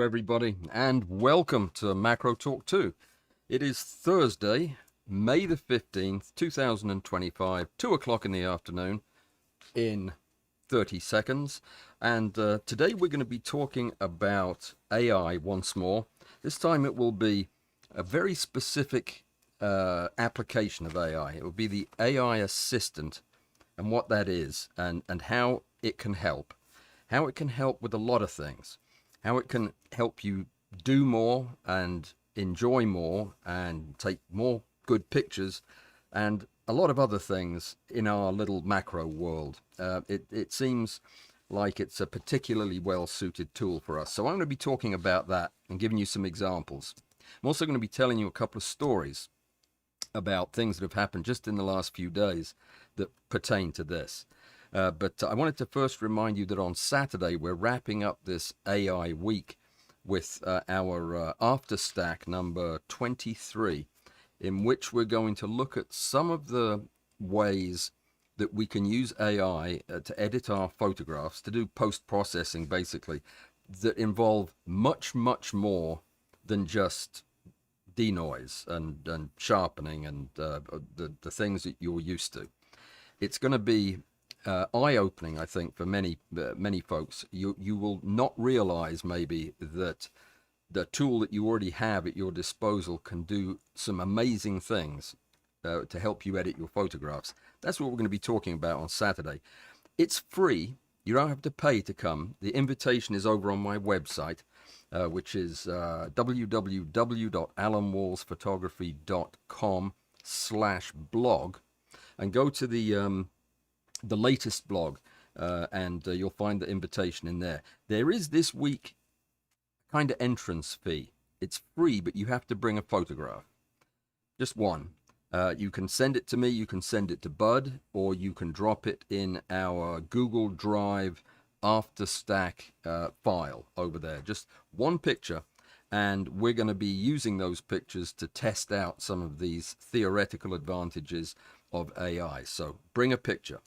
everybody, and welcome to Macro Talk 2. It is Thursday, May the 15th, 2025, 2 o'clock in the afternoon, in 30 seconds. And today we're going to be talking about AI once more. This time it will be a very specific application of AI. It will be the AI assistant and what that is, and how it can help. How it can help with a lot of things. How it can help you do more and enjoy more and take more good pictures and a lot of other things in our little macro world. It seems like it's a particularly well-suited tool for us. So I'm going to be talking about that and giving you some examples. I'm also going to be telling you a couple of stories about things that have happened just in the last few days that pertain to this. But I wanted to first remind you that on Saturday we're wrapping up this AI week with our After Stack number 23, in which we're going to look at some of the ways that we can use AI to edit our photographs, to do post-processing basically, that involve much, much more than just denoise and sharpening and the things that you're used to. It's going to be eye-opening, I think, for many folks. You will not realize maybe that the tool that you already have at your disposal can do some amazing things to help you edit your photographs. That's what we're going to be talking about on Saturday. It's free. You don't have to pay to come. The invitation is over on my website, which is www.alanwallsphotography.com/blog, and go to the latest blog, and you'll find the invitation in there. There is this week kind of entrance fee. It's free, but you have to bring a photograph, just one. You can send it to me, you can send it to Bud, or you can drop it in our Google Drive After Stack file over there. Just one picture, and we're going to be using those pictures to test out some of these theoretical advantages of AI. So bring a picture.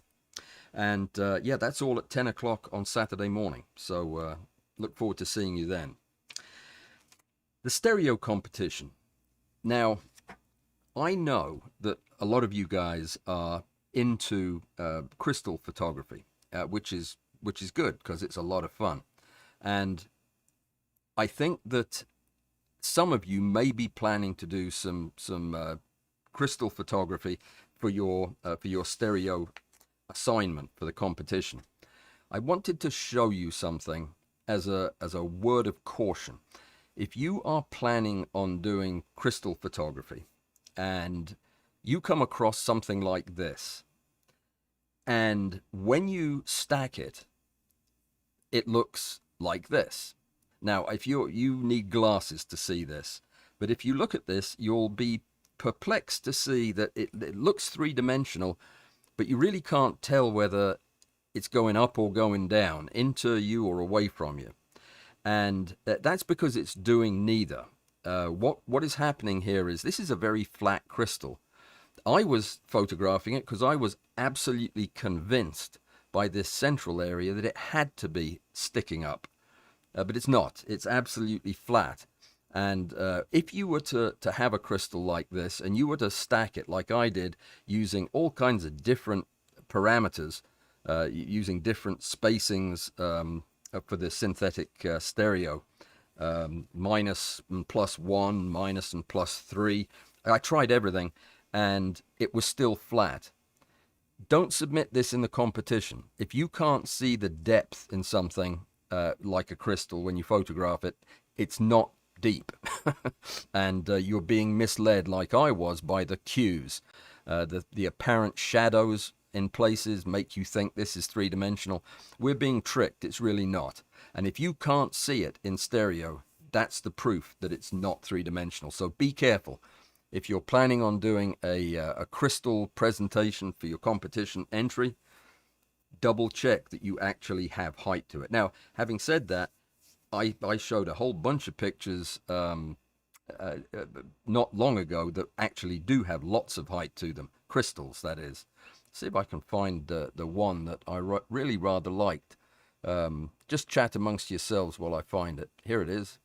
And yeah, that's all at 10 o'clock on Saturday morning. So look forward to seeing you then. The stereo competition. Now, I know that a lot of you guys are into crystal photography, which is good because it's a lot of fun. And I think that some of you may be planning to do some crystal photography for your stereo assignment for the competition. I wanted to show you something as a word of caution. If you are planning on doing crystal photography and you come across something like this, and when you stack it, it looks like this. Now, if you need glasses to see this, but if you look at this, you'll be perplexed to see that it looks three-dimensional, but you really can't tell whether it's going up or going down, into you or away from you. And that's because it's doing neither. What is happening here is this is a very flat crystal. I was photographing it because I was absolutely convinced by this central area that it had to be sticking up. But it's not. It's absolutely flat. And if you were to have a crystal like this and you were to stack it like I did using all kinds of different parameters, using different spacings for the synthetic stereo, minus and plus 1, minus and plus 3, I tried everything and it was still flat. Don't submit this in the competition. If you can't see the depth in something like a crystal when you photograph it, it's not deep. And you're being misled like I was by the cues. The apparent shadows in places make you think this is three-dimensional. We're being tricked. It's really not. And if you can't see it in stereo, that's the proof that it's not three-dimensional. So be careful. If you're planning on doing a crystal presentation for your competition entry, double check that you actually have height to it. Now, having said that, I showed a whole bunch of pictures not long ago that actually do have lots of height to them. Crystals, that is. See if I can find the one that I really rather liked. Just chat amongst yourselves while I find it. Here it is.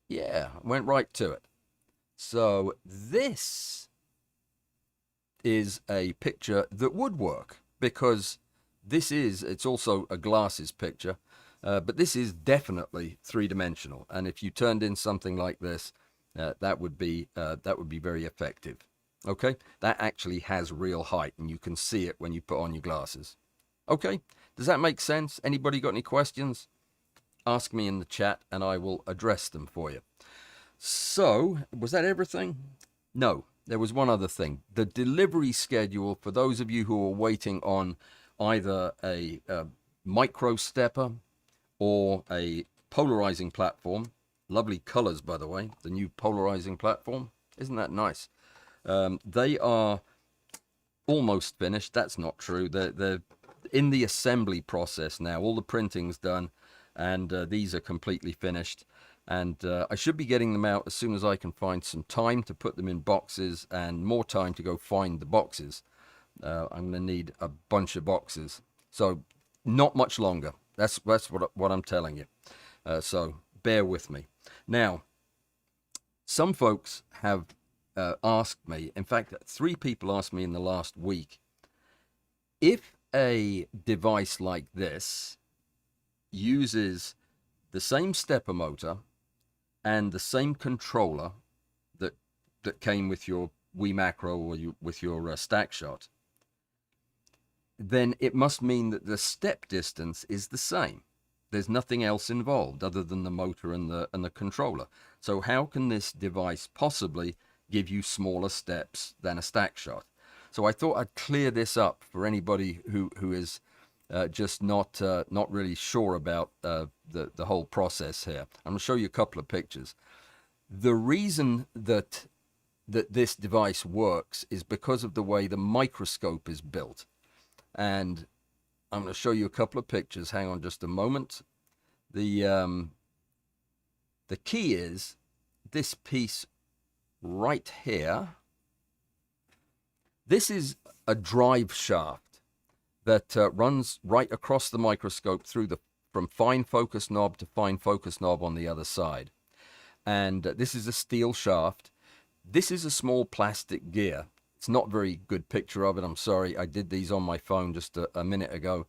Yeah, went right to it. So this is a picture that would work because it's also a glasses picture, but this is definitely three-dimensional. And if you turned in something like this, that would be very effective. Okay, that actually has real height, and you can see it when you put on your glasses. Okay, does that make sense? Anybody got any questions? Ask me in the chat, and I will address them for you. So, was that everything? No, there was one other thing. The delivery schedule for those of you who are waiting on either a micro stepper or a polarizing platform. Lovely colors, by the way, the new polarizing platform. Isn't that nice? They are almost finished. That's not true. They're in the assembly process now. All the printing's done, and these are completely finished. And I should be getting them out as soon as I can find some time to put them in boxes and more time to go find the boxes. I'm going to need a bunch of boxes. So not much longer. That's what I'm telling you. So bear with me. Now, some folks have asked me, in fact, 3 people asked me in the last week, if a device like this uses the same stepper motor and the same controller that came with your Wii Macro or with your StackShot, then it must mean that the step distance is the same. There's nothing else involved other than the motor and the controller. So how can this device possibly give you smaller steps than a StackShot? So I thought I'd clear this up for anybody who is just not really sure about the whole process here. I'm going to show you a couple of pictures. The reason that this device works is because of the way the microscope is built. And I'm going to show you a couple of pictures. Hang on just a moment. The key is this piece right here. This is a drive shaft that runs right across the microscope from fine focus knob to fine focus knob on the other side. And this is a steel shaft. This is a small plastic gear. It's not a very good picture of it. I'm sorry. I did these on my phone just a minute ago,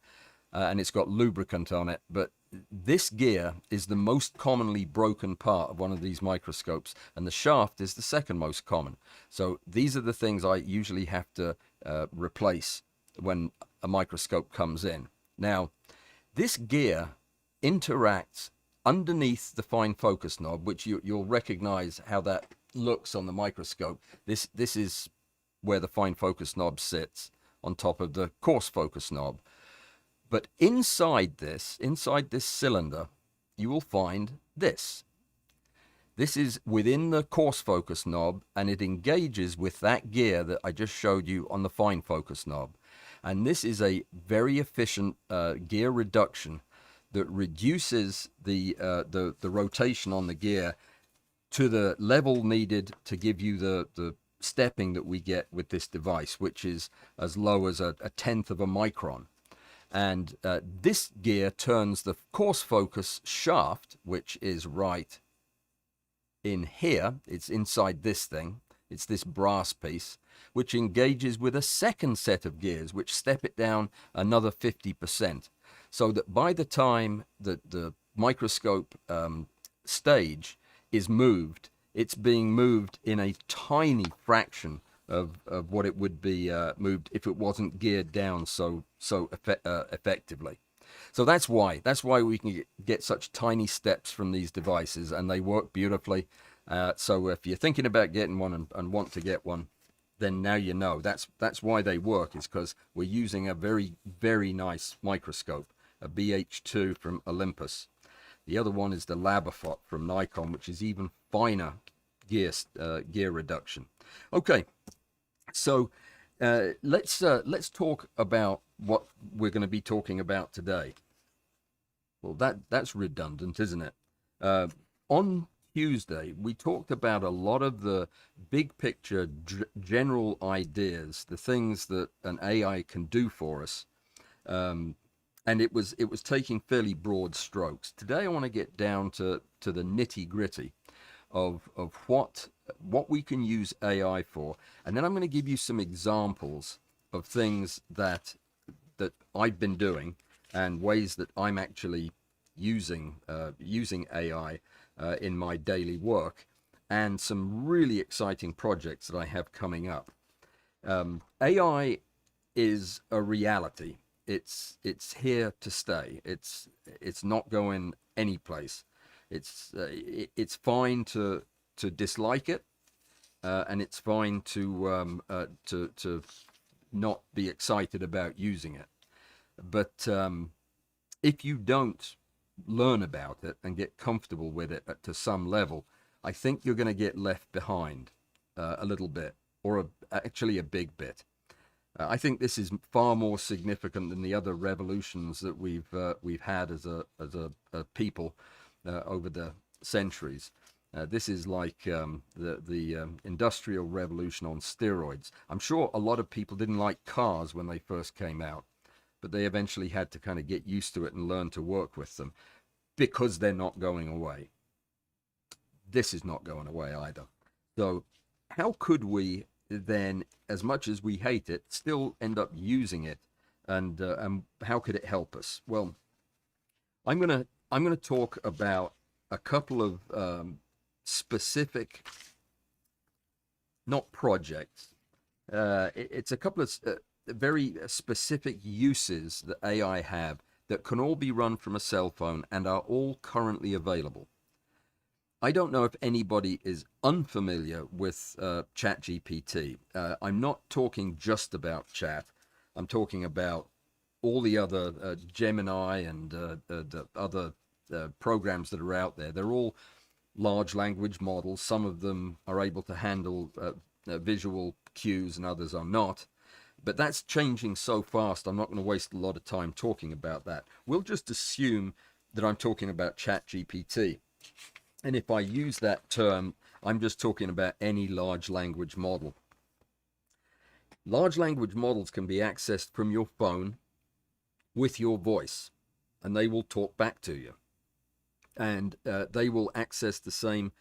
and it's got lubricant on it. But this gear is the most commonly broken part of one of these microscopes, and the shaft is the second most common. So these are the things I usually have to replace when a microscope comes in. Now, this gear interacts underneath the fine focus knob, which you'll recognize how that looks on the microscope. This is where the fine focus knob sits on top of the coarse focus knob. But inside this cylinder, you will find this. This is within the coarse focus knob, and it engages with that gear that I just showed you on the fine focus knob. And this is a very efficient gear reduction that reduces the rotation on the gear to the level needed to give you the stepping that we get with this device, which is as low as a tenth of a micron. And this gear turns the coarse focus shaft, which is right in here. It's inside this thing. It's this brass piece, which engages with a second set of gears, which step it down another 50%. So that by the time that the microscope stage is moved, it's being moved in a tiny fraction of what it would be moved if it wasn't geared down so effectively. So that's why we can get such tiny steps from these devices, and they work beautifully. So if you're thinking about getting one and want to get one, then now you know. That's why they work, is because we're using a very, very nice microscope, a BH2 from Olympus. The other one is the Labafot from Nikon, which is even finer gear reduction. Okay, so let's talk about what we're going to be talking about today. Well, that's redundant, isn't it? On Tuesday, we talked about a lot of the big picture general ideas, the things that an AI can do for us. and it was taking fairly broad strokes. Today, I want to get down to the nitty gritty of what we can use AI for, and then I'm going to give you some examples of things that I've been doing and ways that I'm actually using AI in my daily work, and some really exciting projects that I have coming up. AI is a reality. It's here to stay. It's not going anyplace. It's fine to dislike it, and it's fine to not be excited about using it. But if you don't learn about it and get comfortable with it to some level, I think you're going to get left behind a little bit, or actually a big bit. I think this is far more significant than the other revolutions that we've had as a people over the centuries. This is like the industrial revolution on steroids. I'm sure a lot of people didn't like cars when they first came out, but they eventually had to kind of get used to it and learn to work with them, because they're not going away. This is not going away either. So how could we then, as much as we hate it, still end up using it, and how could it help us? Well, I'm gonna talk about a couple of specific, not projects. It's a couple of very specific uses that AI have that can all be run from a cell phone and are all currently available. I don't know if anybody is unfamiliar with ChatGPT. I'm not talking just about chat. I'm talking about all the other Gemini and the other programs that are out there. They're all large language models. Some of them are able to handle visual cues and others are not. But that's changing so fast, I'm not going to waste a lot of time talking about that. We'll just assume that I'm talking about ChatGPT. And if I use that term, I'm just talking about any large language model. Large language models can be accessed from your phone with your voice, and they will talk back to you. And they will access the same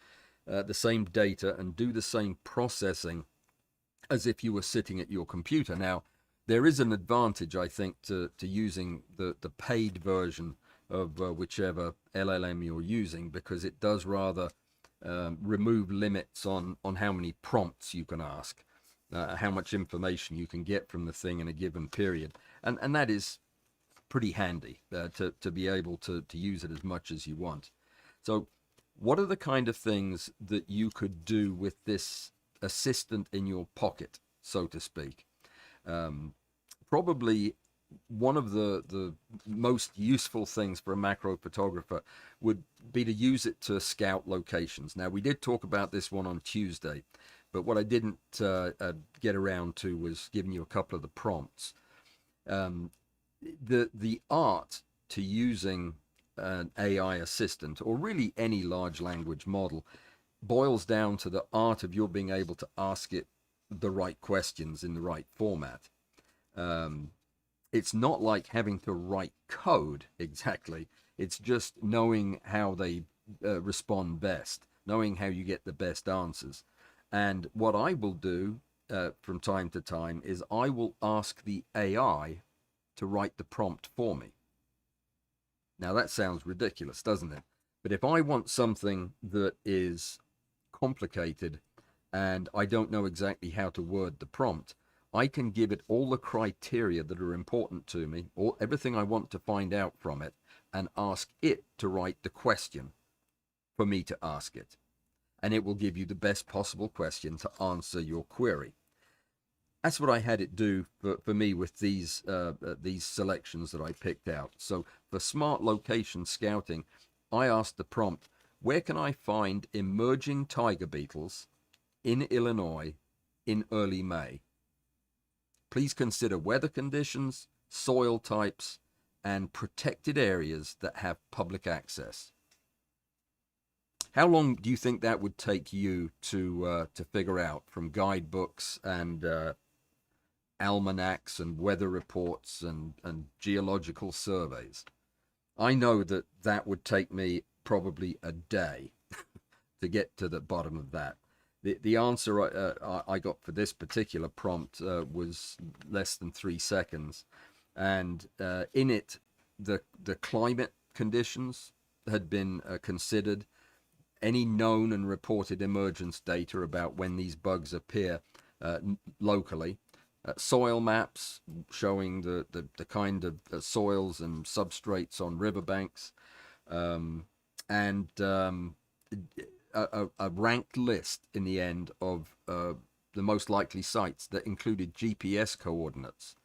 data and do the same processing as if you were sitting at your computer. Now, there is an advantage, I think, to using the paid version of whichever LLM you're using, because it does rather remove limits on how many prompts you can ask, how much information you can get from the thing in a given period. And that is pretty handy to be able to use it as much as you want. So what are the kind of things that you could do with this assistant in your pocket, so to speak? Probably one of the most useful things for a macro photographer would be to use it to scout locations. Now, we did talk about this one on Tuesday, but what I didn't get around to was giving you a couple of the prompts. The art to using an AI assistant, or really any large language model, boils down to the art of your being able to ask it the right questions in the right format. It's not like having to write code exactly. It's just knowing how they respond best, knowing how you get the best answers. And what I will do from time to time is I will ask the AI to write the prompt for me. Now, that sounds ridiculous, doesn't it? But if I want something that is complicated and I don't know exactly how to word the prompt, I can give it all the criteria that are important to me, or everything I want to find out from it, and ask it to write the question for me to ask it. And it will give you the best possible question to answer your query. That's what I had it do for me with these selections that I picked out. So for smart location scouting, I asked the prompt, where can I find emerging tiger beetles in Illinois in early May? Please consider weather conditions, soil types, and protected areas that have public access. How long do you think that would take you to figure out from guidebooks and almanacs and weather reports and geological surveys. I know that that would take me probably a day to get to the bottom of that. The answer I got for this particular prompt was less than 3 seconds, and in it, the climate conditions had been considered, any known and reported emergence data about when these bugs appear locally, soil maps showing the kind of soils and substrates on riverbanks, and a ranked list in the end of the most likely sites that included GPS coordinates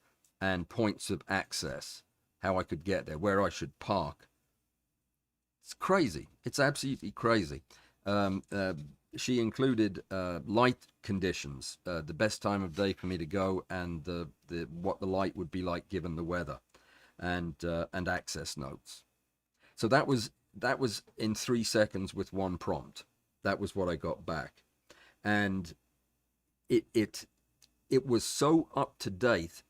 and points of access, how I could get there, where I should park. It's crazy. It's absolutely crazy. Um, uh, she included light conditions, the best time of day for me to go, and the what the light would be like given the weather, and access notes. So that was in 3 seconds with one prompt. That was what I got back, and it it it was so up to date.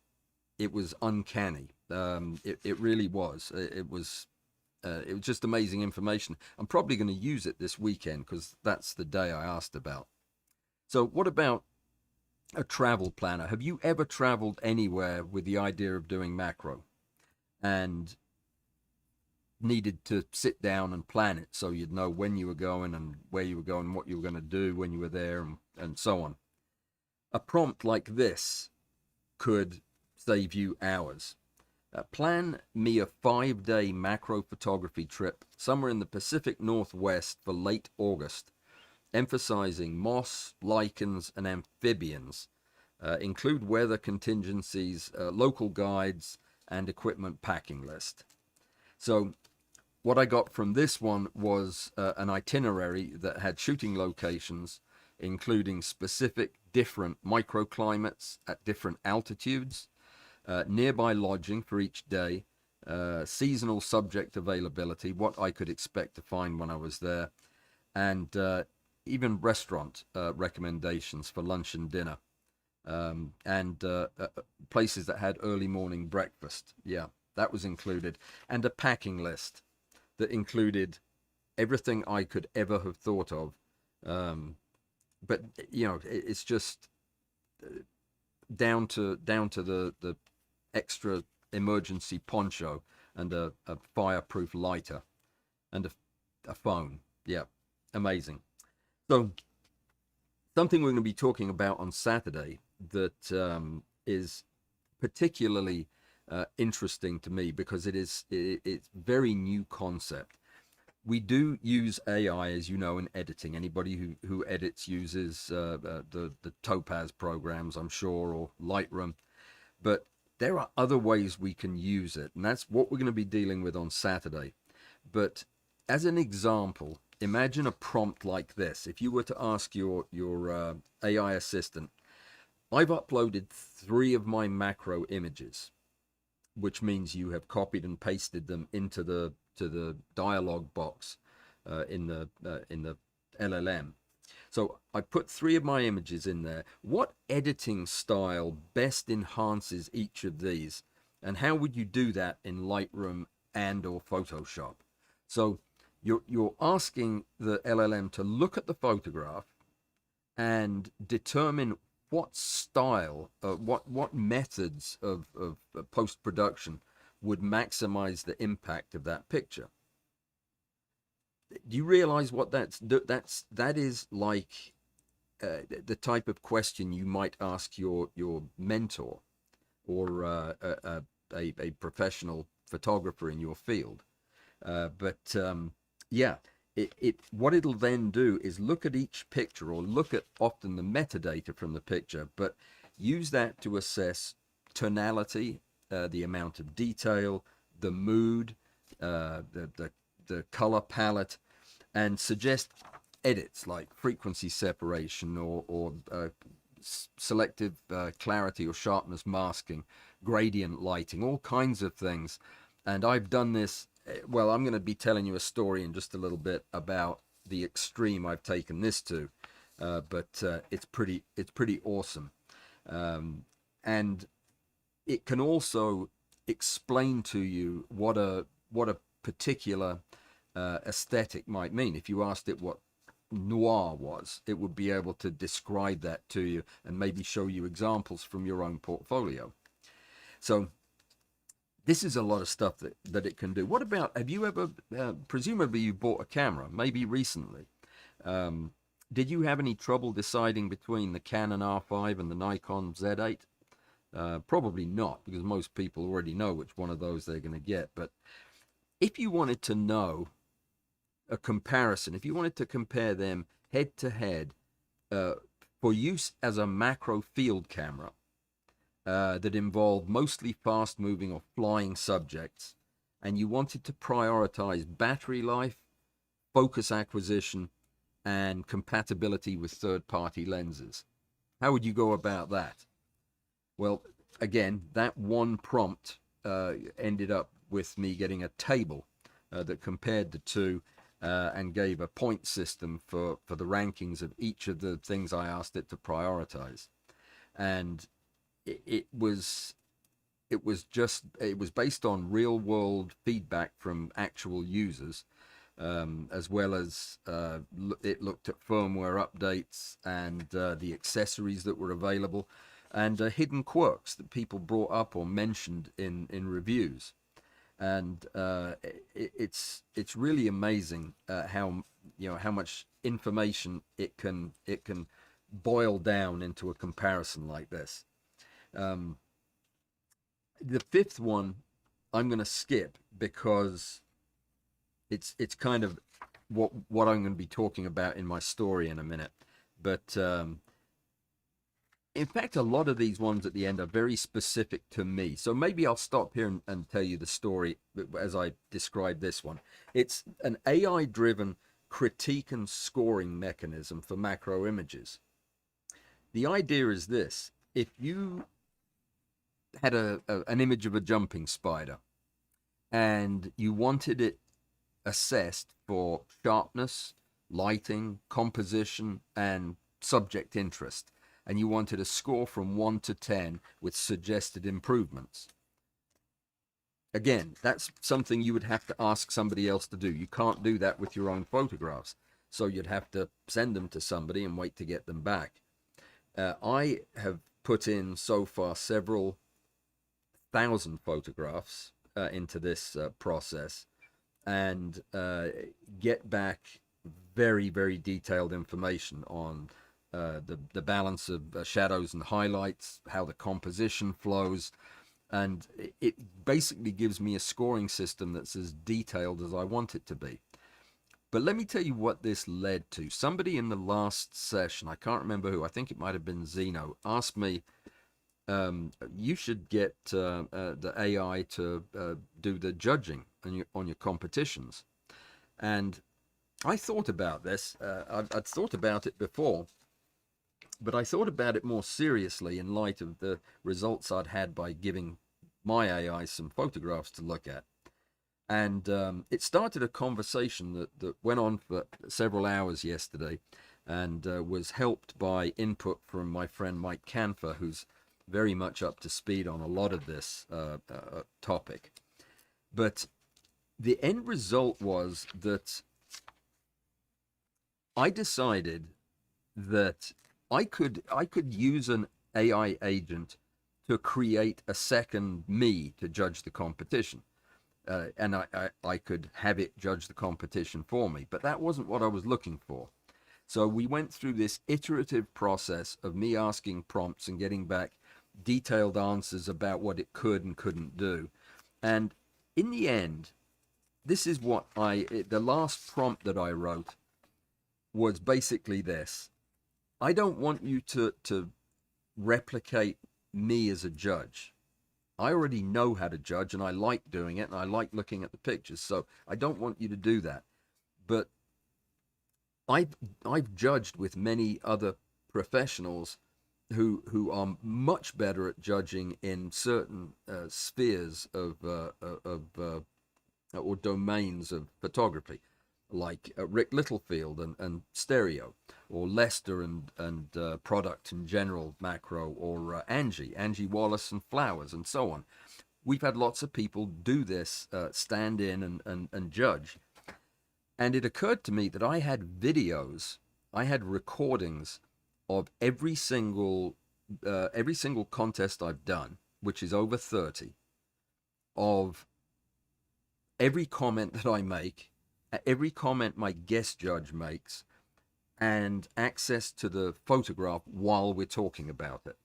It was uncanny. It really was. It was just amazing information. I'm probably going to use it this weekend because that's the day I asked about. So, what about a travel planner? Have you ever traveled anywhere with the idea of doing macro and needed to sit down and plan it so you'd know when you were going and where you were going, what you were going to do when you were there, and so on? A prompt like this could save you hours. Plan me a 5-day macro photography trip somewhere in the Pacific Northwest for late August, emphasizing moss, lichens, and amphibians. Include weather contingencies, local guides, and equipment packing list. So, what I got from this one was an itinerary that had shooting locations, including specific different microclimates at different altitudes, nearby lodging for each day, seasonal subject availability, what I could expect to find when I was there, and even restaurant recommendations for lunch and dinner, and places that had early morning breakfast. Yeah, that was included, and a packing list that included everything I could ever have thought of. Um, but it's just down to the extra emergency poncho and a fireproof lighter and a phone. Yeah, amazing. So something we're going to be talking about on Saturday that is particularly interesting to me because it's very new concept. We do use AI, as you know, in editing. Anybody who edits uses the Topaz programs, I'm sure, or Lightroom. But there are other ways we can use it, and that's what we're going to be dealing with on Saturday. But as an example, imagine a prompt like this. If you were to ask your AI assistant, I've uploaded 3 of my macro images, which means you have copied and pasted them into the dialog box in the LLM. So I put 3 of my images in there. What editing style best enhances each of these? And how would you do that in Lightroom and or Photoshop? So you're asking the LLM to look at the photograph and determine what style, what methods of post production would maximize the impact of that picture. Do you realize what that is like? The type of question you might ask your mentor or a professional photographer in your field. But yeah, it what it'll then do is look at each picture or look at often the metadata from the picture, but use that to assess tonality, the amount of detail, the mood, the color palette, and suggest edits like frequency separation or selective clarity or sharpness masking, gradient lighting, all kinds of things. And I've done this. Well, I'm going to be telling you a story in just a little bit about the extreme I've taken this to, but it's pretty awesome. and it can also explain to you what a particular aesthetic might mean. If you asked it what noir was, it would be able to describe that to you and maybe show you examples from your own portfolio. So this is a lot of stuff that it can do. What about, have you ever, presumably you bought a camera, maybe recently. Did you have any trouble deciding between the Canon R5 and the Nikon Z8? Probably not, because most people already know which one of those they're going to get. But if you wanted to know a comparison, if you wanted to compare them head to head for use as a macro field camera that involved mostly fast moving or flying subjects, and you wanted to prioritize battery life, focus acquisition, and compatibility with third-party lenses, how would you go about that? Well, again, that one prompt ended up with me getting a table that compared the two and gave a point system for the rankings of each of the things I asked it to prioritize. And it was based on real world feedback from actual users, as well as it looked at firmware updates and the accessories that were available, and hidden quirks that people brought up or mentioned in reviews. And it's really amazing how much information it can boil down into a comparison like this. The fifth one I'm going to skip because it's kind of what I'm going to be talking about in my story in a minute. But in fact, a lot of these ones at the end are very specific to me. So maybe I'll stop here and tell you the story as I describe this one. It's an AI-driven critique and scoring mechanism for macro images. The idea is this: if you had an image of a jumping spider and you wanted it assessed for sharpness, lighting, composition, and subject interest, and you wanted a score from 1 to 10 with suggested improvements. Again, that's something you would have to ask somebody else to do. You can't do that with your own photographs. So you'd have to send them to somebody and wait to get them back. I have put in so far several thousand photographs into this process and get back very, very detailed information on the balance of shadows and highlights, how the composition flows, and it basically gives me a scoring system that's as detailed as I want it to be. But let me tell you what this led to. Somebody in the last session, I can't remember who, I think it might have been Zeno, asked me, you should get the AI to do the judging on your competitions. And I thought about this. I'd thought about it before, but I thought about it more seriously in light of the results I'd had by giving my AI some photographs to look at. And it started a conversation that went on for several hours yesterday, and was helped by input from my friend Mike Canfer, who's very much up to speed on a lot of this topic. But the end result was that I decided that I could use an AI agent to create a second me to judge the competition. And I could have it judge the competition for me, but that wasn't what I was looking for. So we went through this iterative process of me asking prompts and getting back detailed answers about what it could and couldn't do. And in the end, this is what the last prompt that I wrote was basically this: I don't want you to replicate me as a judge. I already know how to judge, and I like doing it, and I like looking at the pictures, so I don't want you to do that. But I've judged with many other professionals who are much better at judging in certain spheres of or domains of photography. like Rick Littlefield and Stereo, or Lester and Product in General Macro, or Angie Wallace and Flowers, and so on. We've had lots of people do this, stand in and judge. And it occurred to me that I had videos, I had recordings of every single contest I've done, which is over 30, of every comment that I make, every comment my guest judge makes, and access to the photograph while we're talking about it,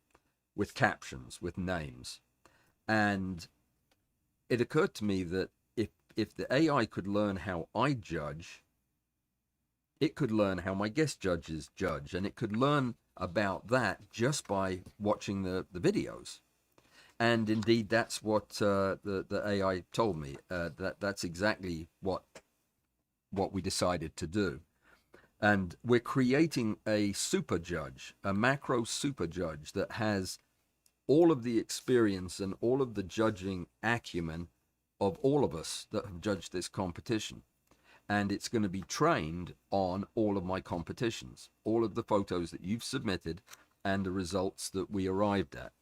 with captions, with names. And it occurred to me that if the AI could learn how I judge, it could learn how my guest judges judge, and it could learn about that just by watching the videos. And indeed, that's what the AI told me. That's exactly what we decided to do. And we're creating a super judge, a macro super judge that has all of the experience and all of the judging acumen of all of us that have judged this competition. And it's going to be trained on all of my competitions, all of the photos that you've submitted and the results that we arrived at.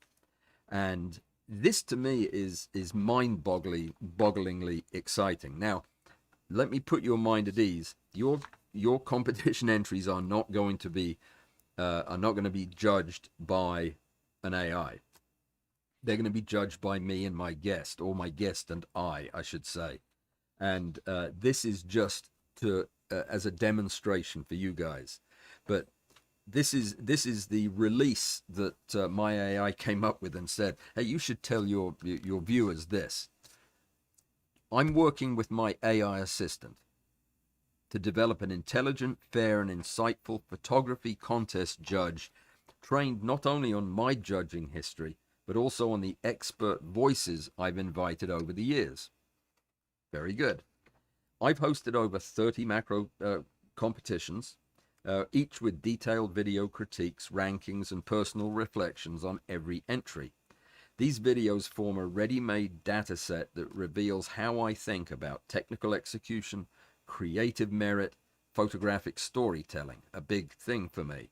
And this to me is mind-bogglingly exciting. Now, let me put your mind at ease. Your competition entries are not going to be judged by an AI. They're going to be judged by me and my guest, or my guest and I should say. And this is just to as a demonstration for you guys. But this is the release that my AI came up with and said, hey, you should tell your viewers this. I'm working with my AI assistant to develop an intelligent, fair, and insightful photography contest judge trained not only on my judging history, but also on the expert voices I've invited over the years. Very good. I've hosted over 30 macro competitions, each with detailed video critiques, rankings, and personal reflections on every entry. These videos form a ready-made data set that reveals how I think about technical execution, creative merit, photographic storytelling, a big thing for me.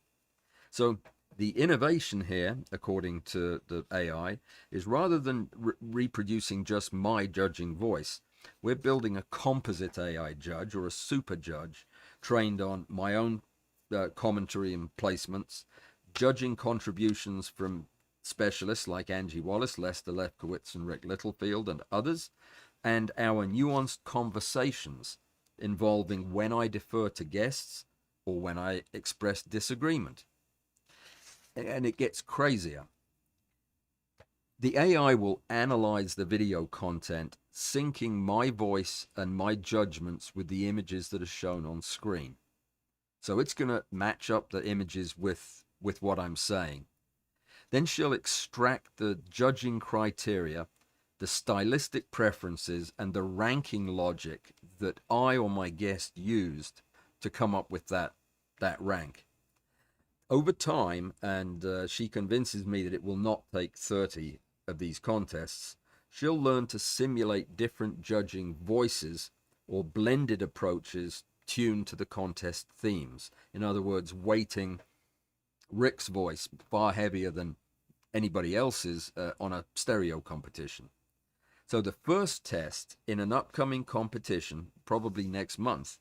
So the innovation here, according to the AI, is rather than reproducing just my judging voice, we're building a composite AI judge, or a super judge, trained on my own commentary and placements, judging contributions from specialists like Angie Wallace, Lester Lefkowitz, and Rick Littlefield, and others, and our nuanced conversations involving when I defer to guests or when I express disagreement. And it gets crazier. The AI will analyze the video content, syncing my voice and my judgments with the images that are shown on screen. So it's going to match up the images with what I'm saying. Then she'll extract the judging criteria, the stylistic preferences, and the ranking logic that I or my guest used to come up with that rank. Over time, and she convinces me that it will not take 30 of these contests, she'll learn to simulate different judging voices or blended approaches tuned to the contest themes. In other words, weighting Rick's voice far heavier than anybody else's on a stereo competition. So the first test in an upcoming competition, probably next month,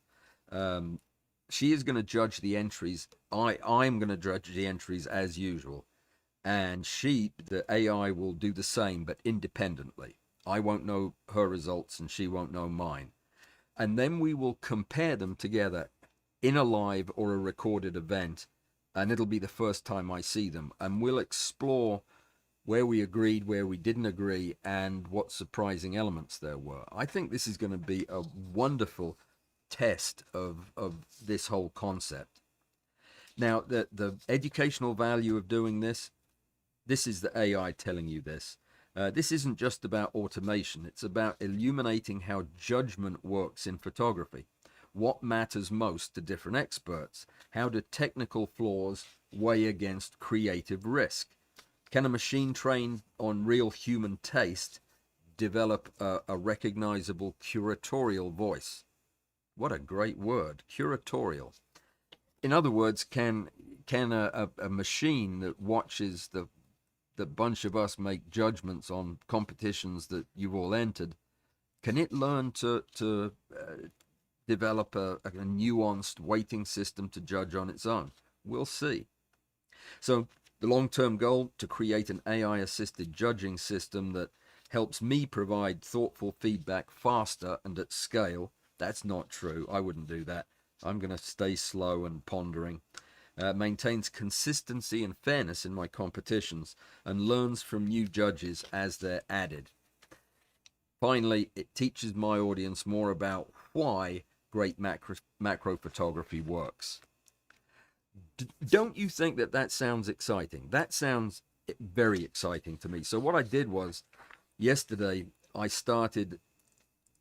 she is going to judge the entries. I'm going to judge the entries as usual. And the AI will do the same, but independently. I won't know her results and she won't know mine. And then we will compare them together in a live or a recorded event. And it'll be the first time I see them. And we'll explore where we agreed, where we didn't agree, and what surprising elements there were. I think this is going to be a wonderful test of this whole concept. Now, the educational value of doing this is the AI telling you this. This isn't just about automation. It's about illuminating how judgment works in photography. What matters most to different experts? How do technical flaws weigh against creative risk? Can a machine trained on real human taste develop a recognizable curatorial voice? What a great word, curatorial. In other words, can a machine that watches the bunch of us make judgments on competitions that you've all entered, can it learn to develop a nuanced weighting system to judge on its own? We'll see. So the long-term goal, to create an AI-assisted judging system that helps me provide thoughtful feedback faster and at scale. That's not true. I wouldn't do that. I'm going to stay slow and pondering. Maintains consistency and fairness in my competitions, and learns from new judges as they're added. Finally, it teaches my audience more about why great macro photography works. Don't you think that sounds exciting? That sounds very exciting to me. So what I did was, yesterday I started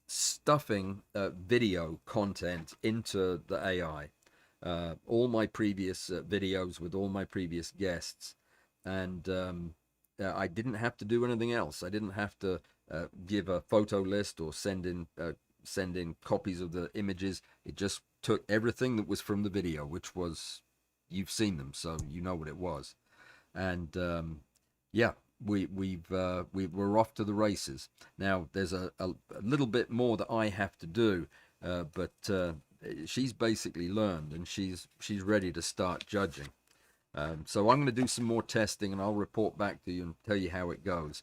stuffing video content into the AI. All my previous videos with all my previous guests, and I didn't have to do anything else. I didn't have to give a photo list or send in copies of the images. It just took everything that was from the video, which was, you've seen them, so you know what it was. And yeah, we're off to the races. Now there's a little bit more that I have to do, but she's basically learned, and she's ready to start judging. So I'm going to do some more testing, and I'll report back to you and tell you how it goes.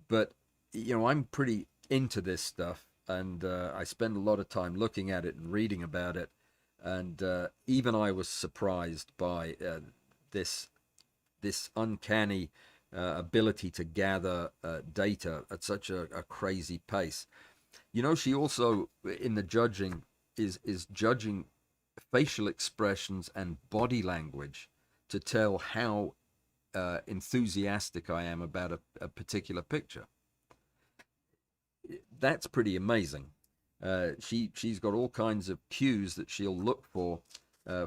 But you know, I'm pretty into this stuff, and I spend a lot of time looking at it and reading about it. And even I was surprised by this uncanny ability to gather data at such a crazy pace. You know, she also, in the judging, is judging facial expressions and body language to tell how enthusiastic I am about a particular picture. That's pretty amazing. She's got all kinds of cues that she'll look for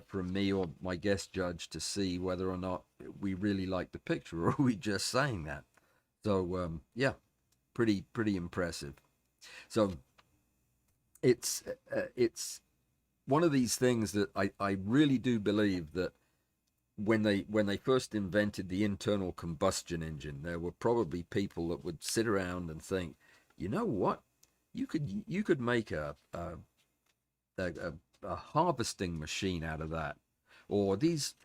from me or my guest judge to see whether or not we really like the picture, or are we just saying that. So yeah, pretty impressive. So it's one of these things that I really do believe that when they first invented the internal combustion engine, there were probably people that would sit around and think, you know what, you could make a harvesting machine out of that, or these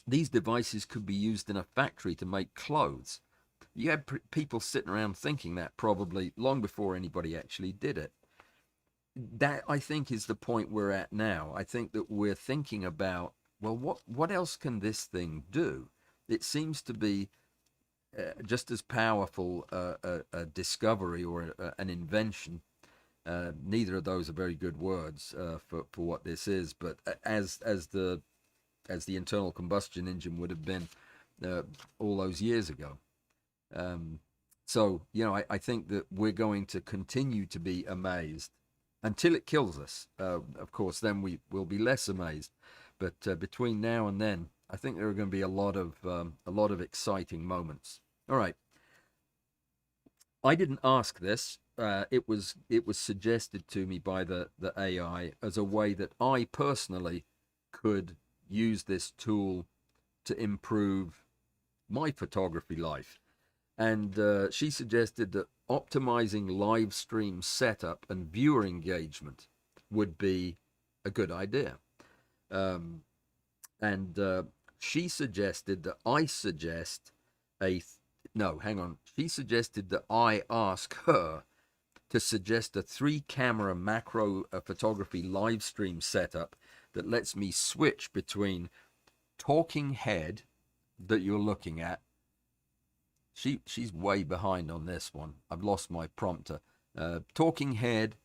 devices could be used in a factory to make clothes. You had people sitting around thinking that probably long before anybody actually did it. That, I think, is the point we're at now. I think that we're thinking about, well, what else can this thing do? It seems to be just as powerful a discovery or an invention. Neither of those are very good words for what this is, but as the internal combustion engine would have been all those years ago. So you know, I think that we're going to continue to be amazed until it kills us. Of course, then we will be less amazed. But between now and then, I think there are going to be a lot of exciting moments. All right. I didn't ask this. It was suggested to me by the AI as a way that I personally could use this tool to improve my photography life. And she suggested that optimizing live stream setup and viewer engagement would be a good idea. And she suggested that I suggest no, hang on. She suggested that I ask her to suggest a 3-camera macro photography live stream setup that lets me switch between talking head that you're looking at. She's way behind on this one. I've lost my prompter. Talking head,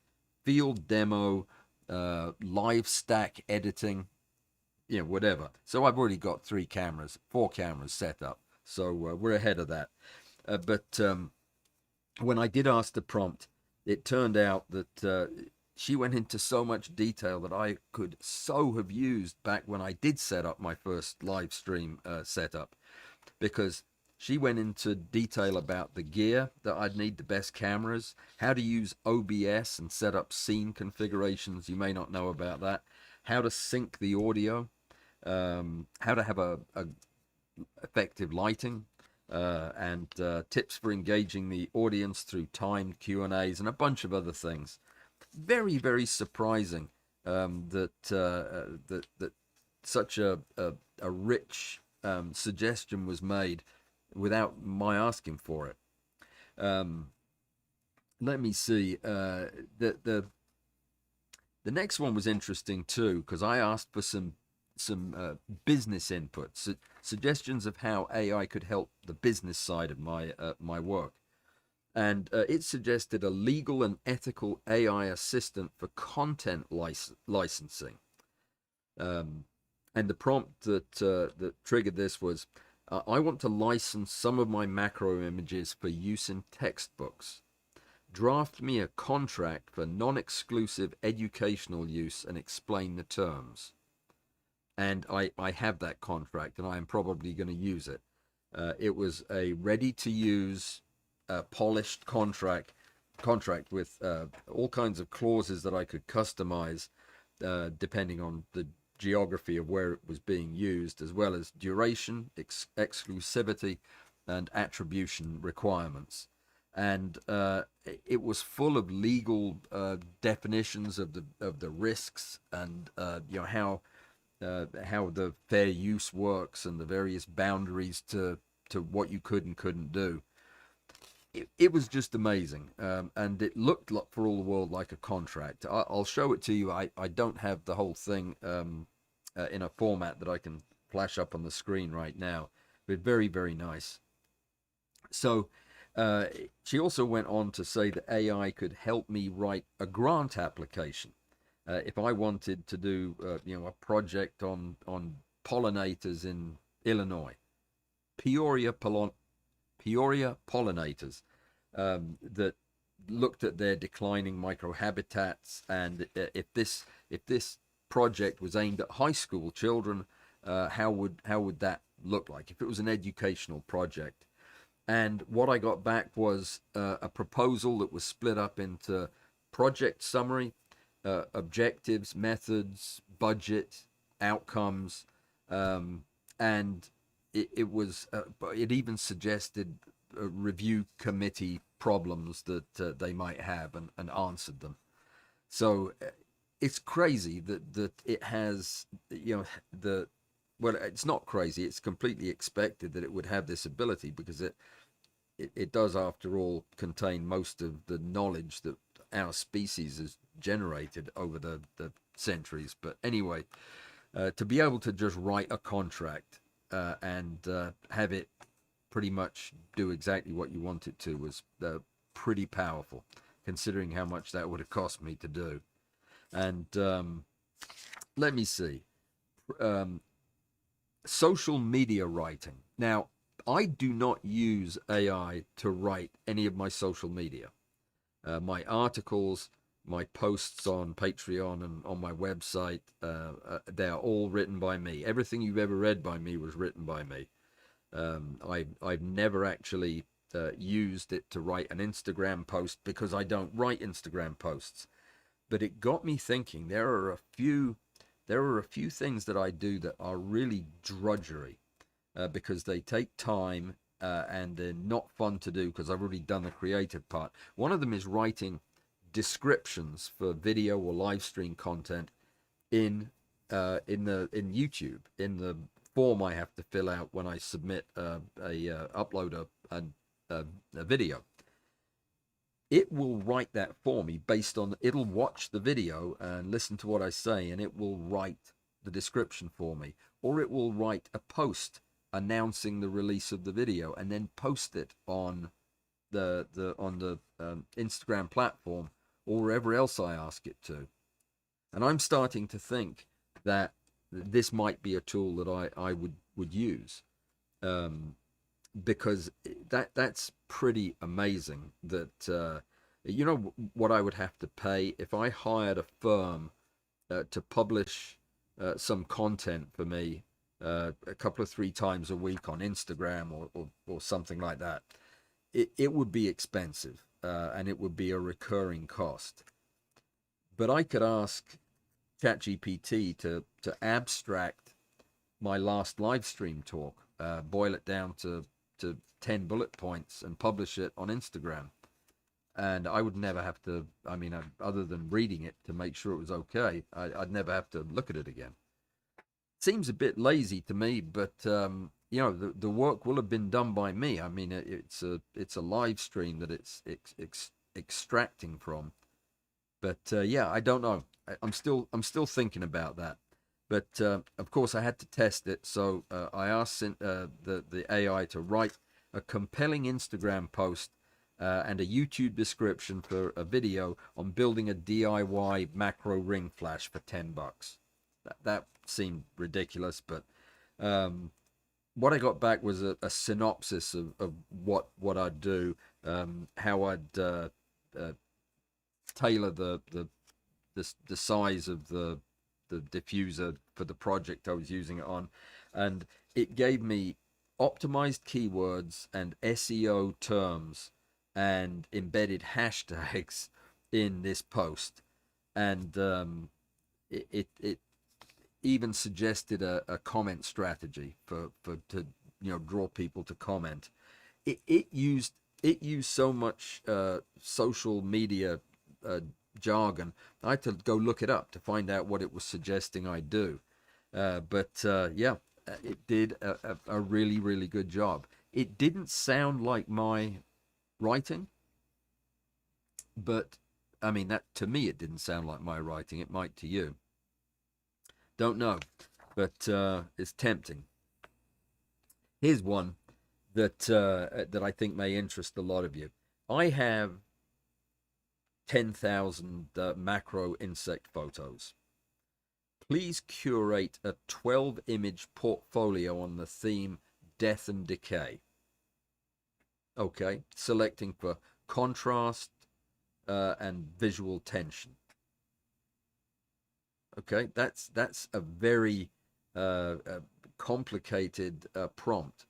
field demo, live stack editing, you know, whatever. So I've already got 4 cameras set up. So we're ahead of that. But when I did ask the prompt, it turned out that she went into so much detail that I could so have used back when I did set up my first live stream setup, because She went into detail about the gear that I'd need, the best cameras, how to use OBS and set up scene configurations. You may not know about that. How to sync the audio, how to have a effective lighting, and tips for engaging the audience through timed Q&As and a bunch of other things. Very, very surprising that such a rich suggestion was made without my asking for it. Let me see. The next one was interesting too, because I asked for some business input, suggestions of how AI could help the business side of my work. And it suggested a legal and ethical AI assistant for content licensing. And the prompt that triggered this was, I want to license some of my macro images for use in textbooks. Draft me a contract for non-exclusive educational use and explain the terms. And I have that contract, and I am probably going to use it. It was a ready-to-use, polished contract with all kinds of clauses that I could customize depending on the geography of where it was being used, as well as duration, exclusivity, and attribution requirements. And it was full of legal definitions of the risks, and how the fair use works, and the various boundaries to what you could and couldn't do. It was just amazing, and it looked like, for all the world, like a contract. I'll show it to you. I don't have the whole thing in a format that I can flash up on the screen right now, but very, very nice. So she also went on to say that AI could help me write a grant application. If I wanted to do a project on pollinators in Illinois, Peoria pollinators, that looked at their declining microhabitats, and if this project was aimed at high school children, how would that look like if it was an educational project? And what I got back was a proposal that was split up into project summary, objectives, methods, budget, outcomes, and it even suggested review committee problems that they might have, and answered them. So it's crazy that it has, well, it's not crazy, it's completely expected that it would have this ability, because it does, after all, contain most of the knowledge that our species has generated over the centuries. But anyway, to be able to just write a contract and have it pretty much do exactly what you want it to was pretty powerful, considering how much that would have cost me to do. And let me see. Social media writing. Now, I do not use AI to write any of my social media. My articles, my posts on Patreon and on my website, they're all written by me. Everything you've ever read by me was written by me. I've never actually used it to write an Instagram post, because I don't write Instagram posts. But it got me thinking. There are a few things that I do that are really drudgery, because they take time, and they're not fun to do, because I've already done the creative part. One of them is writing descriptions for video or live stream content in YouTube, in the form I have to fill out when I submit upload a video. It will write that for me based on, it'll watch the video and listen to what I say, and it will write the description for me. Or it will write a post announcing the release of the video, and then post it on the Instagram platform, or wherever else I ask it to. And I'm starting to think that this might be a tool that I would use, because that's pretty amazing. That what I would have to pay if I hired a firm to publish some content for me a couple of 3 times a week on Instagram or something like that, it would be expensive, and it would be a recurring cost. But I could ask ChatGPT to abstract my last live stream talk, boil it down to 10 bullet points and publish it on Instagram. And I would never have to, I mean, other than reading it to make sure it was okay, I'd never have to look at it again. Seems a bit lazy to me, but the work will have been done by me. I mean, it's a live stream that it's extracting from. But yeah, I don't know. I'm still thinking about that. But of course, I had to test it, so I asked the AI to write a compelling Instagram post and a YouTube description for a video on building a DIY macro ring flash for $10. That seemed ridiculous, but what I got back was a synopsis of what I'd do, how I'd tailor the size of the diffuser for the project I was using it on, and it gave me optimized keywords and SEO terms and embedded hashtags in this post, and it even suggested a comment strategy for to draw people to comment. It used so much social media jargon. I had to go look it up to find out what it was suggesting I do. But yeah, it did a really, really good job. It didn't sound like my writing, but I mean, that to me, it didn't sound like my writing. It might to you. Don't know, but it's tempting. Here's one that I think may interest a lot of you. I have 10,000 macro insect photos. Please curate a 12-image portfolio on the theme Death and Decay. Okay, selecting for contrast and visual tension. Okay, that's a very complicated prompt.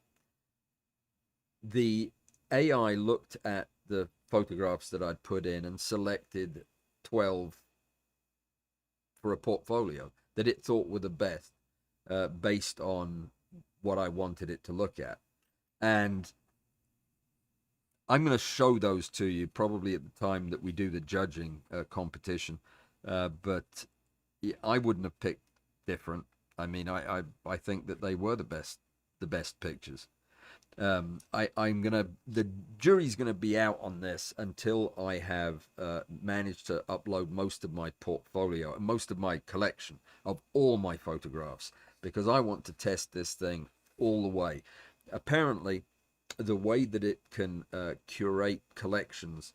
The AI looked at the photographs that I'd put in and selected 12 for a portfolio that it thought were the best based on what I wanted it to look at. And I'm going to show those to you probably at the time that we do the judging competition. But I wouldn't have picked different. I mean, I think that they were the best pictures. The jury's gonna be out on this until I have managed to upload most of my portfolio and most of my collection of all my photographs, because I want to test this thing all the way. Apparently, the way that it can curate collections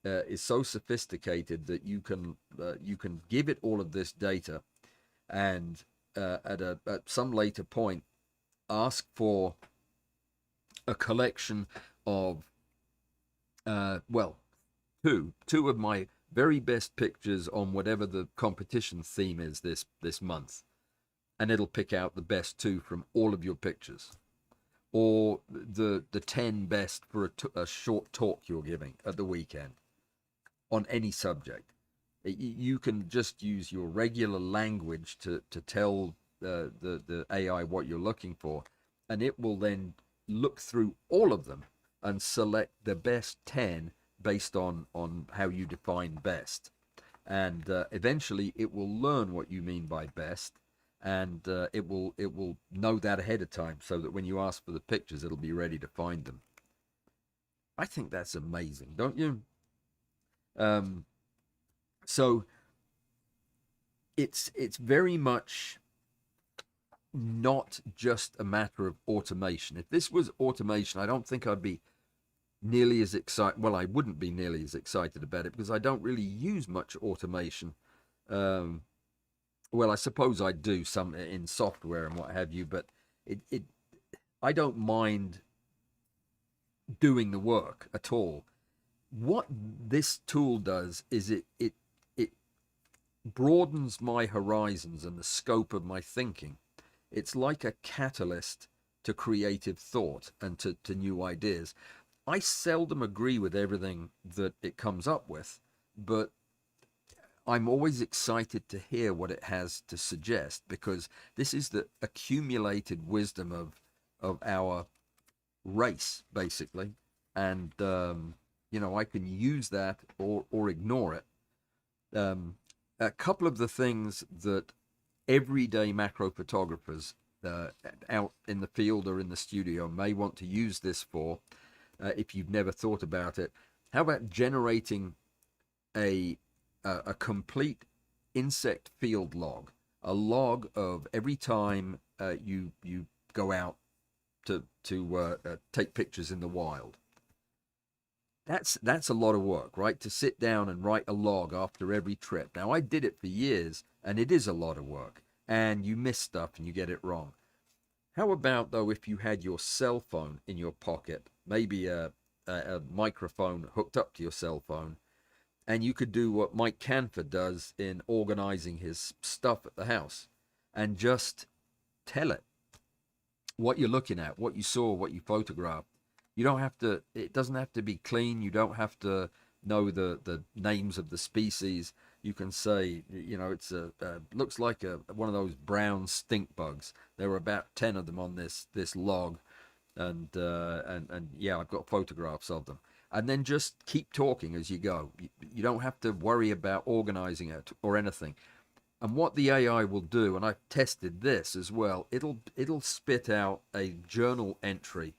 is so sophisticated that you can give it all of this data, and at some later point ask for a collection of two of my very best pictures on whatever the competition theme is this month, and it'll pick out the best 2 from all of your pictures, or the 10 best for a short talk you're giving at the weekend on any subject. You can just use your regular language to tell the AI what you're looking for, and it will then look through all of them and select the best 10 based on how you define best. And eventually it will learn what you mean by best, and it will know that ahead of time, so that when you ask for the pictures, it'll be ready to find them. I think that's amazing, don't you? So it's very much not just a matter of automation. If this was automation, I don't think I'd be nearly as excited. Well, I wouldn't be nearly as excited about it, because I don't really use much automation. Well, I suppose I do some in software and what have you, but I don't mind doing the work at all. What this tool does is it broadens my horizons and the scope of my thinking. It's like a catalyst to creative thought and to new ideas. I seldom agree with everything that it comes up with, but I'm always excited to hear what it has to suggest, because this is the accumulated wisdom of our race, basically. And I can use that or ignore it. um, a couple of the things that everyday macro photographers out in the field or in the studio may want to use this for, if you've never thought about it. How about generating a complete insect field log, a log of every time you go out to take pictures in the wild? That's a lot of work, right? To sit down and write a log after every trip. Now, I did it for years, and it is a lot of work, and you miss stuff and you get it wrong. How about, though, if you had your cell phone in your pocket, maybe a microphone hooked up to your cell phone, and you could do what Mike Canford does in organizing his stuff at the house, and just tell it what you're looking at, what you saw, what you photographed. You don't have to, it doesn't have to be clean. You don't have to know the names of the species. You can say, it's looks like one of those brown stink bugs. There were about 10 of them on this log, and yeah, I've got photographs of them. And then just keep talking as you go. You don't have to worry about organizing it or anything. And what the AI will do, and I've tested this as well, it'll spit out a journal entry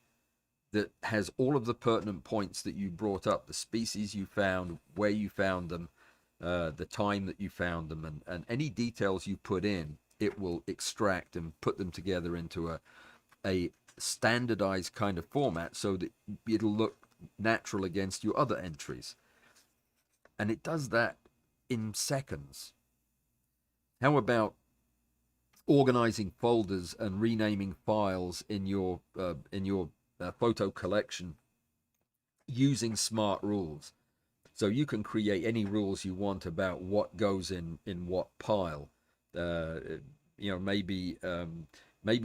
that has all of the pertinent points that you brought up: the species you found, where you found them, the time that you found them, and any details you put in, it will extract and put them together into a standardized kind of format, so that it'll look natural against your other entries. And it does that in seconds. How about organizing folders and renaming files in your photo collection using smart rules? So you can create any rules you want about what goes in what pile. Maybe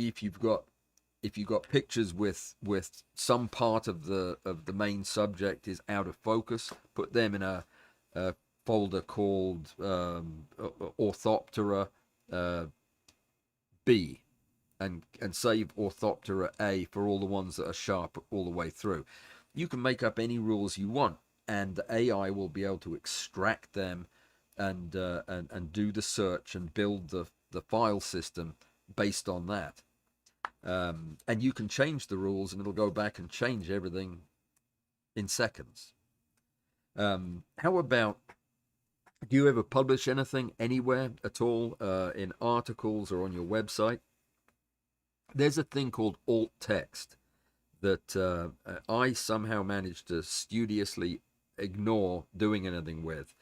if you've got pictures with some part of the main subject is out of focus, put them in a folder called Orthoptera B, and save Orthoptera A for all the ones that are sharp all the way through. You can make up any rules you want, and the AI will be able to extract them and do the search and build the file system based on that. And you can change the rules, and it'll go back and change everything in seconds. How about, do you ever publish anything anywhere at all, in articles or on your website? There's a thing called alt text that I somehow managed to studiously ignore doing anything with.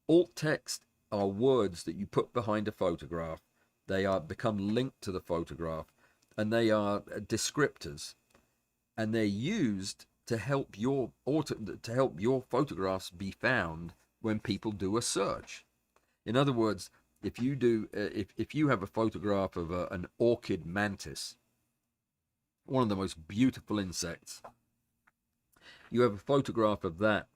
Alt text are words that you put behind a photograph. They are become linked to the photograph, and they are descriptors, and they're used to help your photographs be found when people do a search. In other words, if you have a photograph of an orchid mantis, one of the most beautiful insects, you have a photograph of that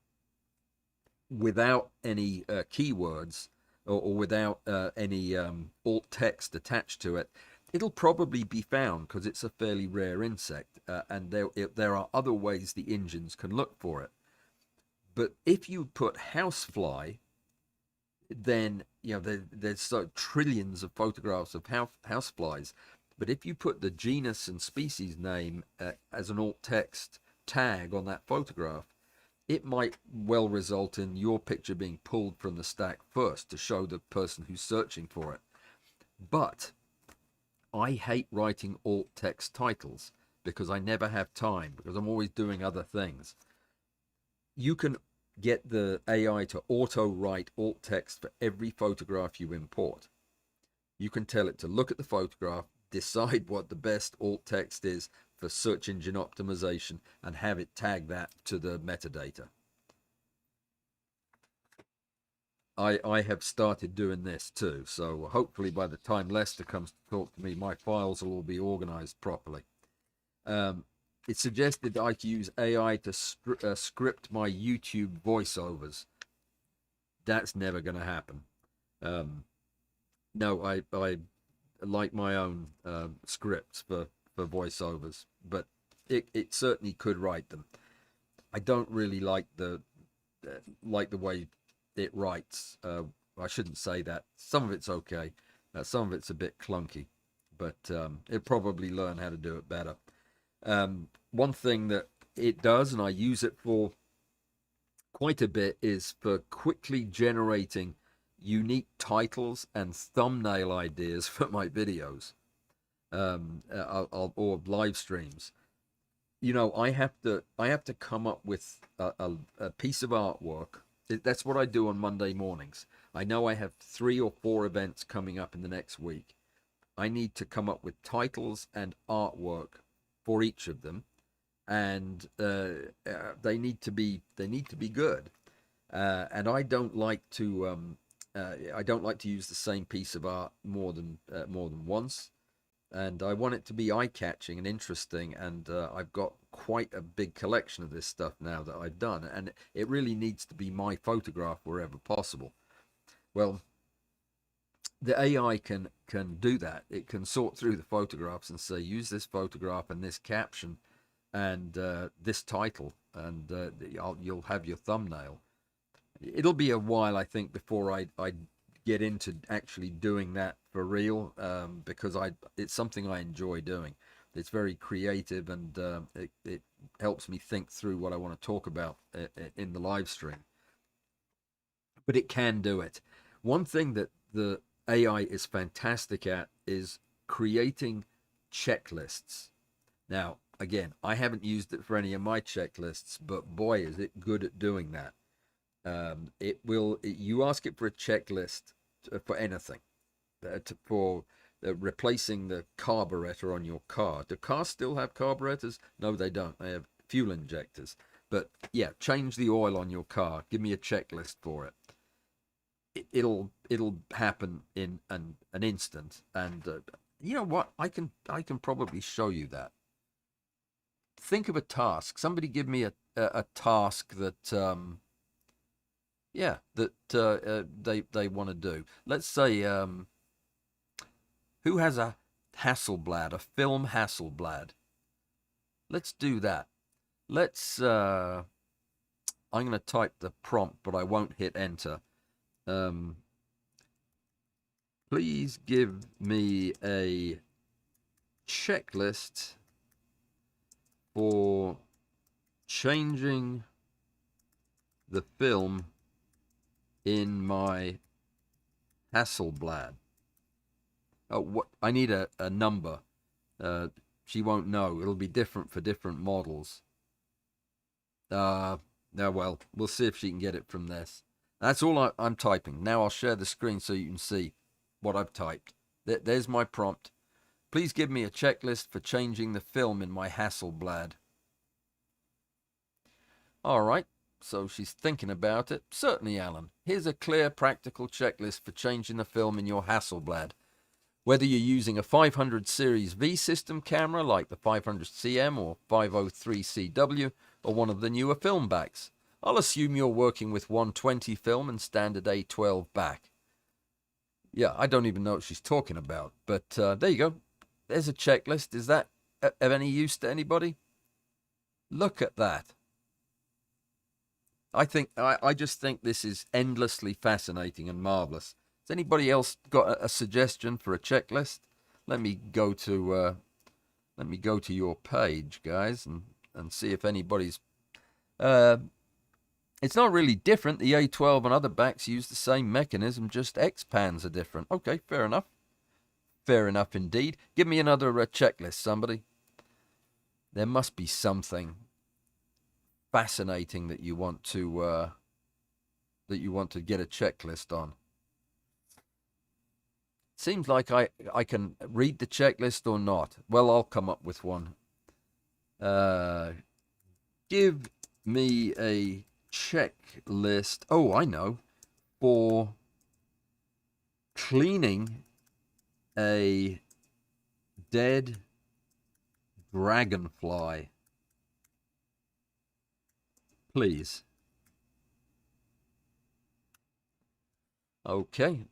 without any keywords, or without any alt text attached to it, it'll probably be found because it's a fairly rare insect, and there are other ways the engines can look for it. But if you put housefly, then there's so trillions of photographs of houseflies. But if you put the genus and species name as an alt text tag on that photograph, it might well result in your picture being pulled from the stack first to show the person who's searching for it. But I hate writing alt text titles because I never have time, because I'm always doing other things. You can get the AI to auto write alt text for every photograph you import. You can tell it to look at the photograph, decide what the best alt text is for search engine optimization, and have it tag that to the metadata. I have started doing this too. So hopefully by the time Lester comes to talk to me, my files will all be organized properly. It suggested that I could use AI to script my YouTube voiceovers. That's never going to happen. No, I like my own scripts for voiceovers, but it certainly could write them. I don't really like the way it writes. I shouldn't say that. Some of it's okay. Some of it's a bit clunky, but it'll probably learn how to do it better. One thing that it does, and I use it for quite a bit, is for quickly generating unique titles and thumbnail ideas for my videos or live streams. You know, I have to come up with a piece of artwork. That's what I do on Monday mornings. I know I have 3 or 4 events coming up in the next week. I need to come up with titles and artwork for each of them, and they need to be good. And I don't like to use the same piece of art more than once. And I want it to be eye-catching and interesting, and I've got quite a big collection of this stuff now that I've done, and it really needs to be my photograph wherever possible. Well, the AI can do that. It can sort through the photographs and say, use this photograph and this caption and this title, and you'll have your thumbnail. It'll be a while, I think, before I get into actually doing that for real, because it's something I enjoy doing. It's very creative, and it helps me think through what I want to talk about in the live stream. But it can do it. One thing that the AI is fantastic at is creating checklists. Now, again, I haven't used it for any of my checklists, but boy, is it good at doing that. You ask it for a checklist for anything, for replacing the carburetor on your car. Do cars still have carburetors? No, they don't. They have fuel injectors. But yeah, change the oil on your car. Give me a checklist for it. It'll happen in an instant. And you know what? I can probably show you that. Think of a task. Somebody give me a task that they want to do. Let's say who has a Hasselblad, a film Hasselblad? Let's do that. Let's I'm going to type the prompt, but I won't hit enter. Please give me a checklist for changing the film in my Hasselblad. Oh, what? I need a number. She won't know. It'll be different for different models. No, well, we'll see if she can get it from this. That's all I'm typing. Now I'll share the screen so you can see what I've typed. There's my prompt. Please give me a checklist for changing the film in my Hasselblad. All right, so she's thinking about it. Certainly, Alan. Here's a clear, practical checklist for changing the film in your Hasselblad. Whether you're using a 500 series V system camera like the 500CM or 503CW or one of the newer film backs. I'll assume you're working with 120 film and standard A12 back. Yeah, I don't even know what she's talking about, but there you go. There's a checklist. Is that of any use to anybody? Look at that. I just think this is endlessly fascinating and marvelous. Has anybody else got a suggestion for a checklist? Let me go to your page, guys, and see if anybody's. It's not really different. The A12 and other backs use the same mechanism, just X-pans are different. Okay, fair enough. Fair enough indeed. Give me another checklist, somebody. There must be something fascinating that you want to get a checklist on. Seems like I can read the checklist or not. Well, I'll come up with one. Give me a checklist. Oh, I know. for cleaning a dead dragonfly, please. Okay.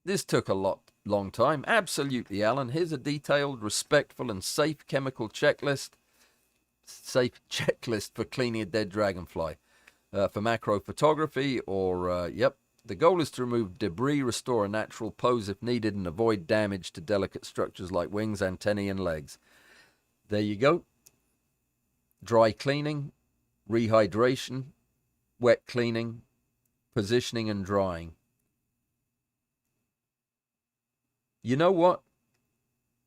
This took a long time. Absolutely, Alan. Here's a detailed, respectful, and safe chemical checklist. Safe checklist for cleaning a dead dragonfly. For macro photography, or, yep. The goal is to remove debris, restore a natural pose if needed, and avoid damage to delicate structures like wings, antennae, and legs. There you go. Dry cleaning, rehydration, wet cleaning, positioning, and drying. You know what?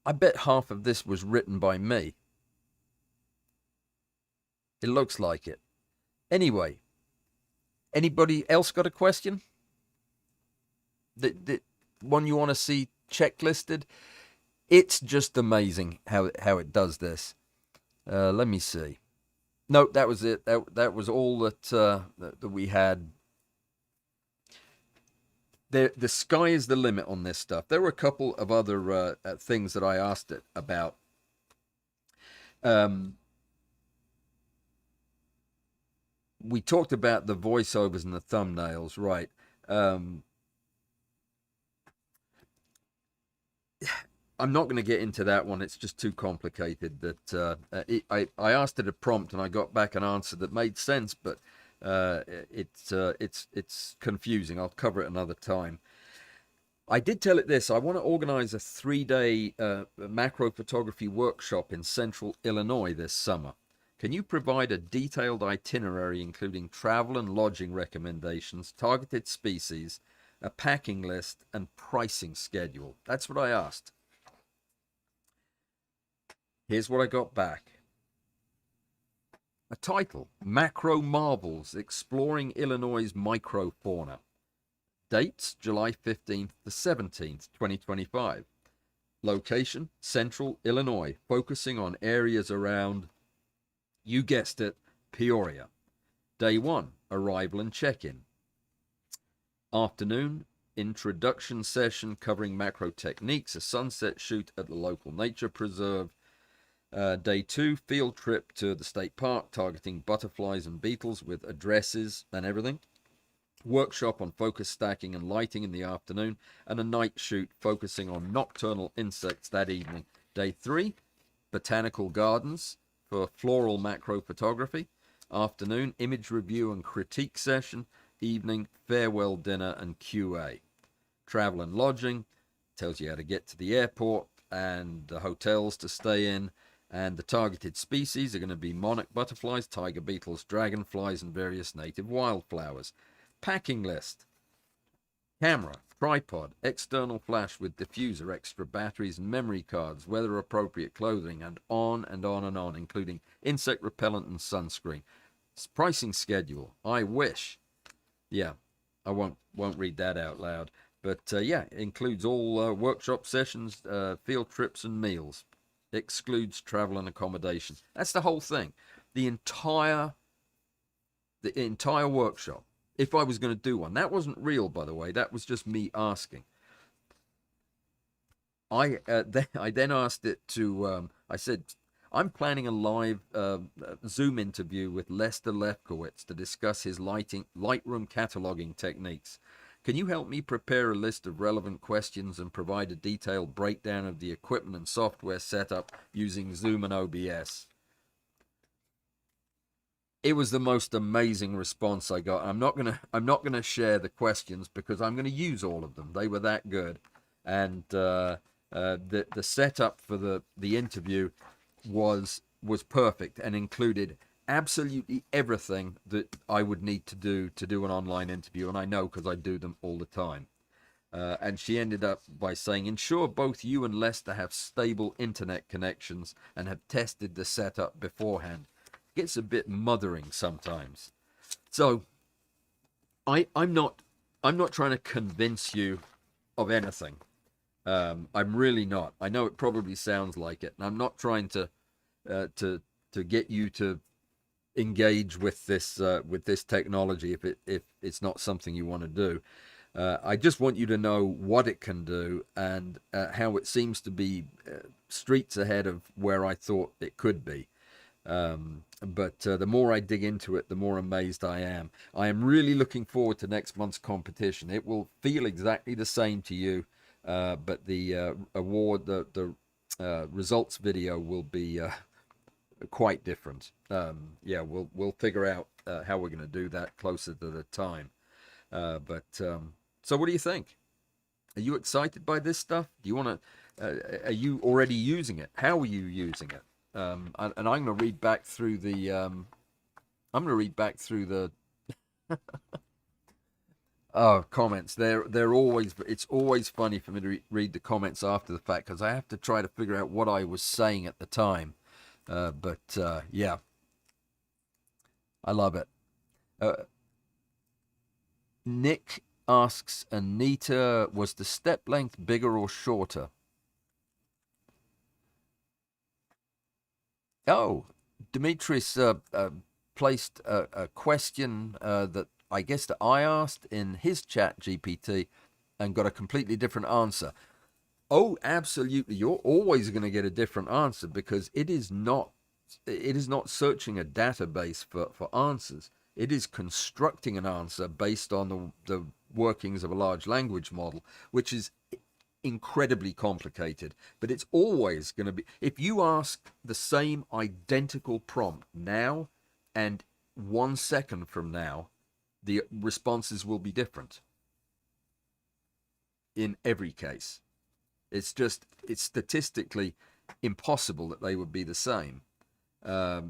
I bet half of this was written by me. It looks like it. Anyway, anybody else got a question? The one you want to see checklisted? It's just amazing how it does this. Let me see. No, that was it. That was all that we had. The sky is the limit on this stuff. There were a couple of other things that I asked it about. We talked about the voiceovers and the thumbnails, right? I'm not going to get into that one. It's just too complicated. I asked it a prompt and I got back an answer that made sense, but it's confusing. I'll cover it another time. I did tell it this. I want to organize a 3-day macro photography workshop in central Illinois this summer. Can you provide a detailed itinerary including travel and lodging recommendations, targeted species, a packing list, and pricing schedule? That's what I asked. Here's what I got back. A title: Macro Marvels, Exploring Illinois' Microfauna. Dates: July 15th to 17th, 2025. Location: Central Illinois, focusing on areas around, you guessed it, Peoria. Day 1, arrival and check-in. Afternoon, introduction session covering macro techniques, a sunset shoot at the local nature preserve. Day 2, field trip to the state park targeting butterflies and beetles with addresses and everything. Workshop on focus stacking and lighting in the afternoon, and a night shoot focusing on nocturnal insects that evening. Day 3, botanical gardens for floral macro photography. Afternoon, image review and critique session. Evening, farewell dinner and QA. Travel and lodging tells you how to get to the airport and the hotels to stay in. And the targeted species are going to be monarch butterflies, tiger beetles, dragonflies, and various native wildflowers. Packing list: camera, tripod, external flash with diffuser, extra batteries and memory cards, weather appropriate clothing, and on and on and on, including insect repellent and sunscreen. Pricing schedule: I wish. Yeah, I won't read that out loud, but yeah, includes all workshop sessions, field trips, and meals. Excludes travel and accommodation. That's the whole thing. The entire workshop. If I was going to do one, that wasn't real, by the way. That was just me asking. I then asked it to. I said, I'm planning a live Zoom interview with Lester Lefkowitz to discuss his Lightroom cataloging techniques. Can you help me prepare a list of relevant questions and provide a detailed breakdown of the equipment and software setup using Zoom and OBS? It was the most amazing response I got. I'm not gonna share the questions because I'm gonna use all of them. They were that good, and the setup for the interview was perfect and included absolutely everything that I would need to do an online interview, and I know because I do them all the time. And she ended up by saying, ensure both you and Lester have stable internet connections and have tested the setup beforehand. It gets a bit mothering sometimes. So I'm not trying to convince you of anything. I'm really not. I know it probably sounds like it, and I'm not trying to get you to engage with this technology if it's not something you want to do. I just want you to know what it can do and how it seems to be streets ahead of where I thought it could be. But the more I dig into it, the more amazed I am. I am really looking forward to next month's competition. It will feel exactly the same to you, but the award, the results video will be quite different. Yeah, we'll figure out how we're going to do that closer to the time. So what do you think? Are you excited by this stuff? Do you want to? Are you already using it? How are you using it? And I'm going to read back through the. I'm going to read back through the. Oh, comments. They're always. It's always funny for me to read the comments after the fact because I have to try to figure out what I was saying at the time. Yeah, I love it. Nick asks Anita, was the step length bigger or shorter? Oh, Demetrius placed a question that I guess that I asked in his chat GPT and got a completely different answer. Oh, absolutely. You're always going to get a different answer because it is not searching a database for answers. It is constructing an answer based on the workings of a large language model, which is incredibly complicated. But it's always going to be, if you ask the same identical prompt now and 1 second from now, the responses will be different in every case. It's statistically impossible that they would be the same.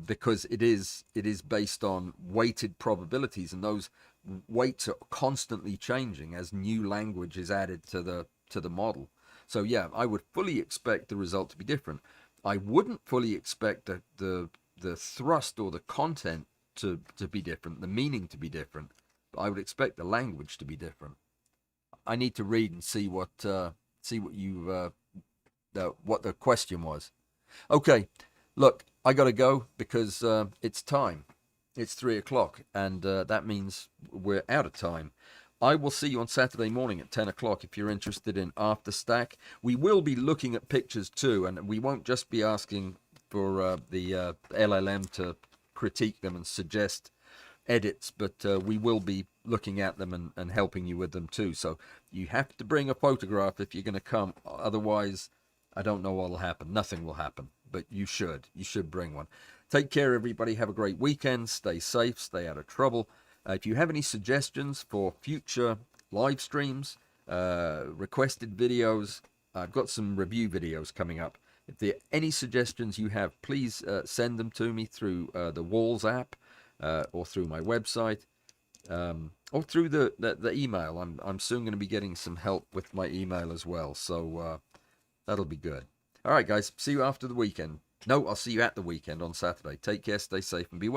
Because it is based on weighted probabilities, and those weights are constantly changing as new language is added to the model. So yeah, I would fully expect the result to be different. I wouldn't fully expect the thrust or the content to be different, the meaning to be different, but I would expect the language to be different. I need to read and see what you what the question was. Okay, look, I got to go because it's time. It's 3 o'clock, and that means we're out of time. I will see you on Saturday morning at 10 o'clock if you're interested in After Stack. We will be looking at pictures too, and we won't just be asking for the LLM to critique them and suggest edits, but we will be looking at them and helping you with them too. So you have to bring a photograph if you're going to come. Otherwise, I don't know what will happen. Nothing will happen, but you should. You should bring one. Take care, everybody. Have a great weekend. Stay safe. Stay out of trouble. If you have any suggestions for future live streams, requested videos, I've got some review videos coming up. If there are any suggestions you have, please send them to me through the Walls app or through my website or through the email. I'm soon going to be getting some help with my email as well, so that'll be good. All right, guys. See you after the weekend. No, I'll see you at the weekend on Saturday. Take care, stay safe, and be well.